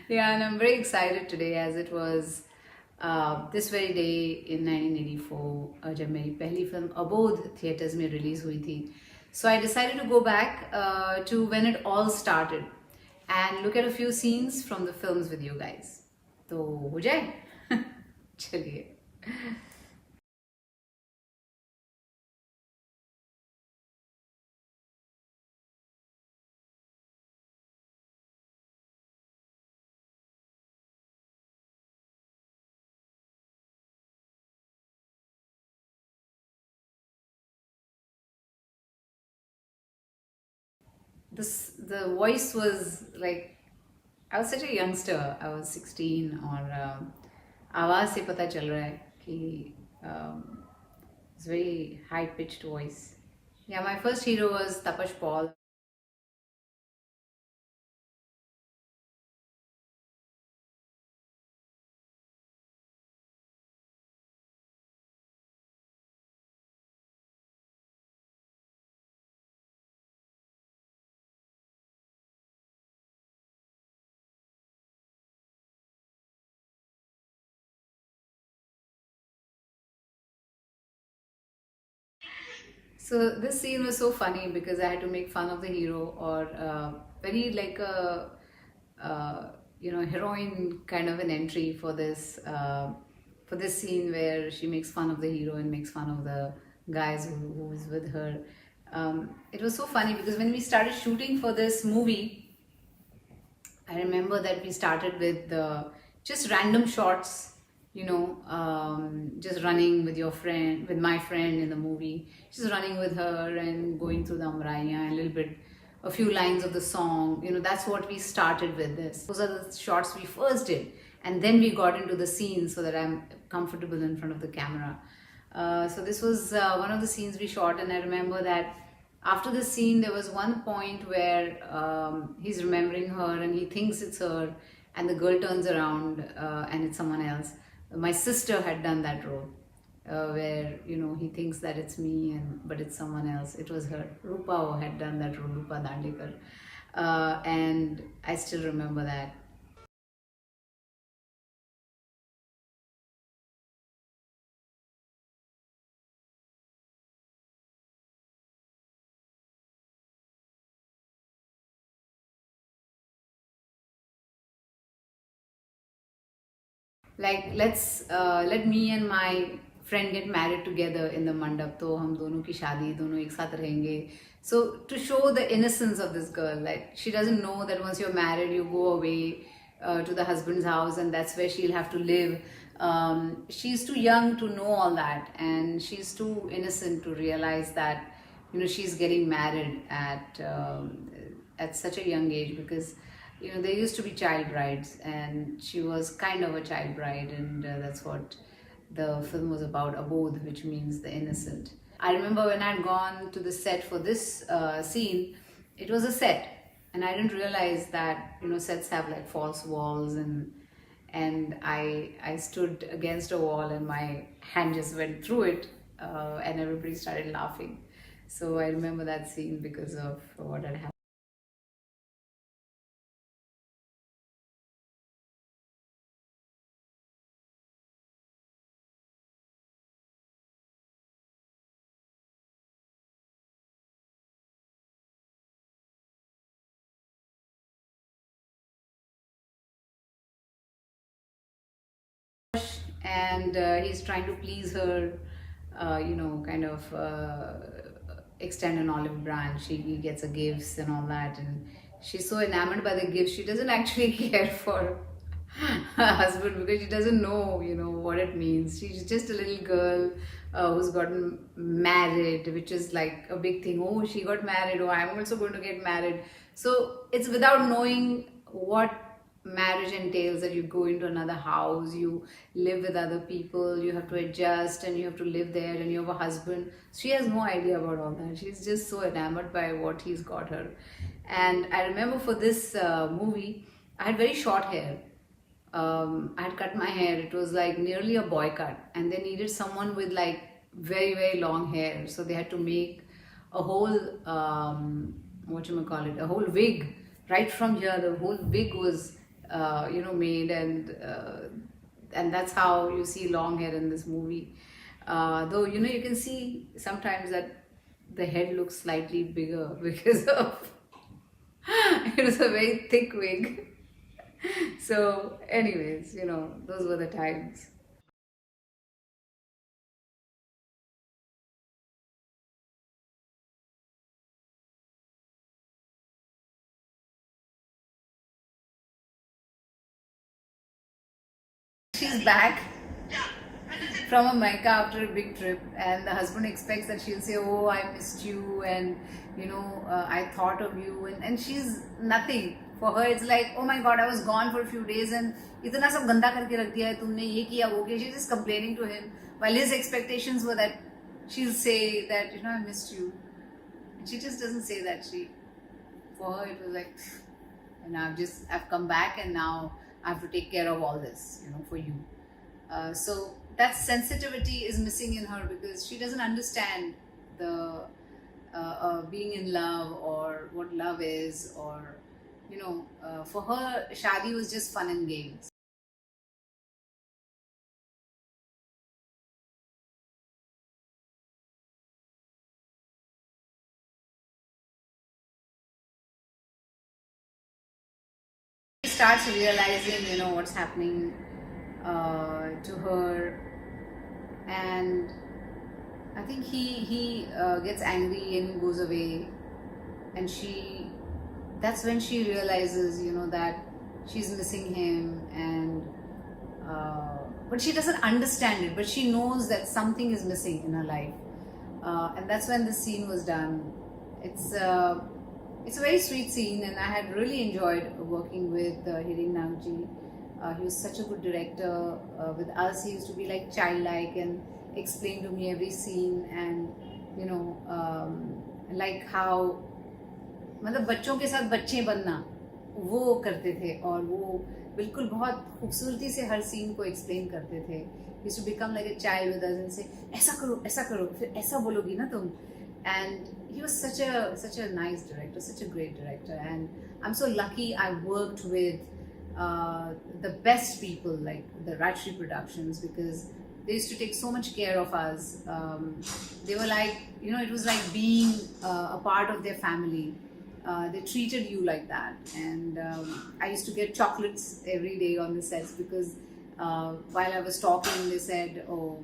Yeah, and I'm very excited today as it was this very day in 1984 जब मेरी पहली film अबोध theatres में रिलीज हुई थी. So I decided to go back to when it all started and look at a few scenes from the films with you guys. तो हो जाए? चलिए. The voice was like I was such a youngster. I was 16 और आवाज़ से पता चल रहा है कि it's very high pitched voice. Yeah, my first hero was Tapash Paul. So this scene was so funny because I had to make fun of the hero or very like a heroine kind of an entry for this scene where she makes fun of the hero and makes fun of the guys who's with her. It was so funny because when we started shooting for this movie, I remember that we started with just random shots, just running with your friend, with my friend in the movie, just running with her and going through the Amraya, a little bit, a few lines of the song. That's what we started with this. Those are the shots we first did. And then we got into the scene so that I'm comfortable in front of the camera. So this was one of the scenes we shot, and I remember that after the scene there was one point where he's remembering her and he thinks it's her, and the girl turns around and it's someone else. My sister had done that role where he thinks that it's me but it's someone else. It was her. Rupa had done that role, Rupa Dandekar, and I still remember that. Like let me and my friend get married together in the mandap, तो हम दोनों की शादी दोनों एक साथ रहेंगे. So to show the innocence of this girl, like she doesn't know that once you're married you go away to the husband's house and that's where she'll have to live. She's too young to know all that, and she's too innocent to realize that she's getting married at such a young age, because there used to be child brides and she was kind of a child bride, and that's what the film was about, Abodh, which means the innocent. I remember when I'd gone to the set for this scene, it was a set, and I didn't realize that sets have like false walls, and I stood against a wall and my hand just went through it, and everybody started laughing. So I remember that scene because of what had happened. And he's trying to please her, kind of extend an olive branch. He gets a gifts and all that, and she's so enamored by the gifts she doesn't actually care for her husband because she doesn't know what it means. She's just a little girl who's gotten married, which is like a big thing. Oh, she got married, oh, I'm also going to get married. So it's without knowing what marriage entails, that you go into another house, you live with other people, you have to adjust and you have to live there, and you have a husband. She has no idea about all that. She's just so enamored by what he's got her. And I remember for this movie I had very short hair. I had cut my hair. It was like nearly a boy cut, and they needed someone with like very very long hair. So they had to make a whole what you may call it, a whole wig right from here. The whole wig was made, and that's how you see long hair in this movie. Though you can see sometimes that the head looks slightly bigger because of it was a very thick wig. So, anyways, those were the times. She's back from America after a big trip, and the husband expects that she'll say, "Oh, I missed you, and I thought of you," and she's nothing. For her, it's like, "Oh my God, I was gone for a few days, and इतना सब गंदा करके रख दिया है तुमने, ये किया वो किया." She's just complaining to him, while his expectations were that she'll say that I missed you, and she just doesn't say that. For her, it was like, and I've come back, and now I have to take care of all this, for you. So that sensitivity is missing in her because she doesn't understand the being in love or what love is, or for her, shadi was just fun and games. She starts realizing, what's happening to her, and I think he gets angry and he goes away, and that's when she realizes, that she's missing him, and but she doesn't understand it, but she knows that something is missing in her life, and that's when the scene was done. It's a very sweet scene, and I had really enjoyed working with Hiren Nagji. He was such a good director. With us, he used to be like childlike and explain to me every scene, and like how मतलब बच्चों के साथ बच्चे बनना वो करते थे, और वो बिल्कुल बहुत खूबसूरती से हर सीन को एक्सप्लेन करते थे. He used to become like a child with us and say, ऐसा करो, फिर ऐसा बोलोगी ना तुम. And he was such a nice director, such a great director, and I'm so lucky I worked with the best people like the Rajshri Productions, because they used to take so much care of us. They were like, it was like being a part of their family. They treated you like that, and I used to get chocolates every day on the sets because while I was talking, they said, "Oh,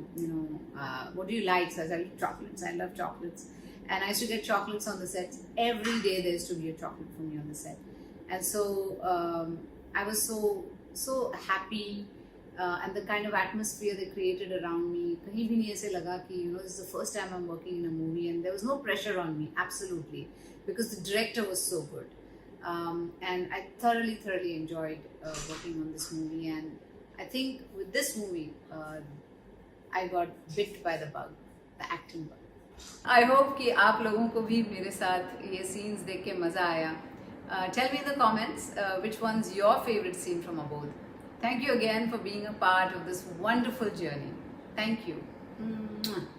what do you like?" So I said, "Chocolates. I love chocolates." And I used to get chocolates on the sets. Every day there used to be a chocolate for me on the set. And so I was so happy, and the kind of atmosphere they created around me. Kahin bhi nahi aise laga ki, this is the first time I'm working in a movie, and there was no pressure on me, absolutely, because the director was so good. And I thoroughly enjoyed working on this movie. And I think with this movie, I got bit by the bug, the acting bug. I hope कि आप लोगों को भी मेरे साथ ये scenes देख के मज़ा आया. Tell me in the comments which one's your favorite scene from Abodh. Thank you again for being a part of this wonderful journey. Thank you. Mwah.